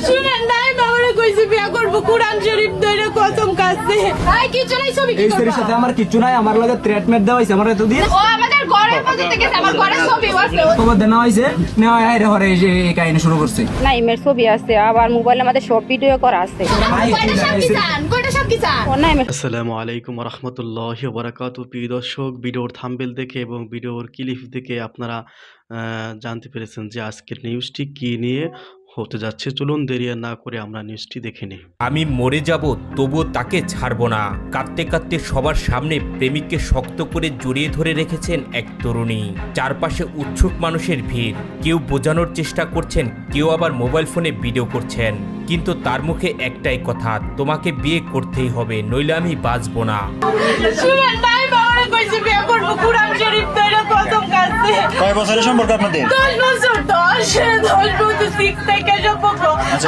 শুনেন নাই বাবারে কইছি বিয়া করব কোরআন শরীফ ধরে কসম কাছে আই কিছু নাই ছবি কি এই স্ত্রীর সাথে আমার কিছু নাই আমার লাগে ট্রিটমেন্ট দেওয়া হইছে আমার এতদিন ও আমাদের ঘরের মধ্যে থেকে আমার ঘরে ছবি আছে খবর দেওয়া হইছে নেওয়া আইরে ঘরে এসে এই কাহিনী শুরু করছে নাইমের ছবি আছে আবার মোবাইলে আমাদের সব ভিডিও করা আছে কয়টা সব কি চান নাইমের আসসালামু আলাইকুম রহমতুল্লাহি ওয়া বারাকাতুহু। প্রিয় দর্শক, ভিডিওর থাম্বনেল দেখে এবং ভিডিওর ক্লিপ দেখে আপনারা জানতে পেরেছেন যে আজকের নিউজটি কী নিয়ে হতে যাচ্ছে। চলুন দেরি আর না করে আমরা নিউজটি দেখে নিই। আমি মরে যাব তবুও তাকে ছাড়ব না। কাঁদতে কাঁদতে সবার সামনে প্রেমিককে শক্ত করে জড়িয়ে ধরে রেখেছেন এক তরুণী। চারপাশে উৎসুক মানুষের ভিড়, কেউ বোঝানোর চেষ্টা করছেন, কেউ আবার মোবাইল ফোনে ভিডিও করছেন, কিন্তু তার মুখে একটাই কথা, তোমাকে বিয়ে করতেই হবে, নইলে আমি বাঁচবো না। শুনেন নাই বাবারে কইছি বিয়া করব কোরআন শরীফ ধরে কসম কাছে কয় বছরের সম্পর্ক আপনাদের? 10 বছর 10 বছর 6 থেকে সম্পর্ক।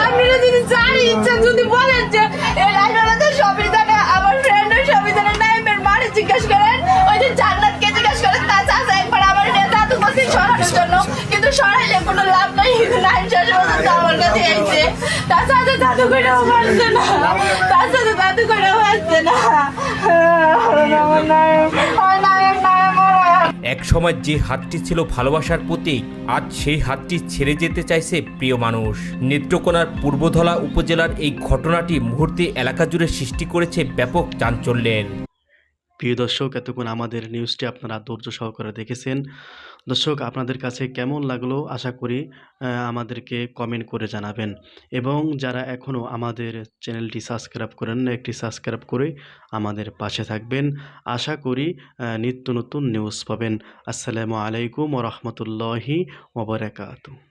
আপনারা যদি জানি ইচ্ছা যদি বলেন যে এই লাইনারাতে সবই জানে, আমার ফ্রেন্ডও সবই জানে, নাইমের মারে জিজ্ঞেস করেন, ওই যে জান্নাতকে জিজ্ঞেস করেন, তা চাচা একবার আমার নেতা তো বসে সরানোর জন্য, কিন্তু সরাইলে কোনো লাভ নাই। নাইম শাশুড়ি তো আমার কাছে আইছে, তার সাথে জাদু করেও পারছে না, তার সাথে জাদু করেও পারছে না। আমার নাইম এক সময় যে হাতটি ছিল ভালোবাসার প্রতীক, আজ সেই হাতটি ছেড়ে যেতে চাইছে প্রিয় মানুষ। নেত্রকোনার পূর্বধলা উপজেলার এই ঘটনাটি মুহূর্তে এলাকা জুড়ে সৃষ্টি করেছে ব্যাপক চাঞ্চল্যের। প্রিয় দর্শক, এতক্ষণ আমাদের নিউজটি আপনারা ধৈর্য সহকারে দেখেছেন। দর্শক, আপনাদের কাছে কেমন লাগলো আশা করি আমাদেরকে কমেন্ট করে জানাবেন, এবং যারা এখনও আমাদের চ্যানেলটি সাবস্ক্রাইব করেন না, একটি সাবস্ক্রাইব করে আমাদের পাশে থাকবেন। আশা করি নিত্য নতুন নিউজ পাবেন। আসসালামু আলাইকুম ওয়া রাহমাতুল্লাহি ওয়া বারাকাতুহু।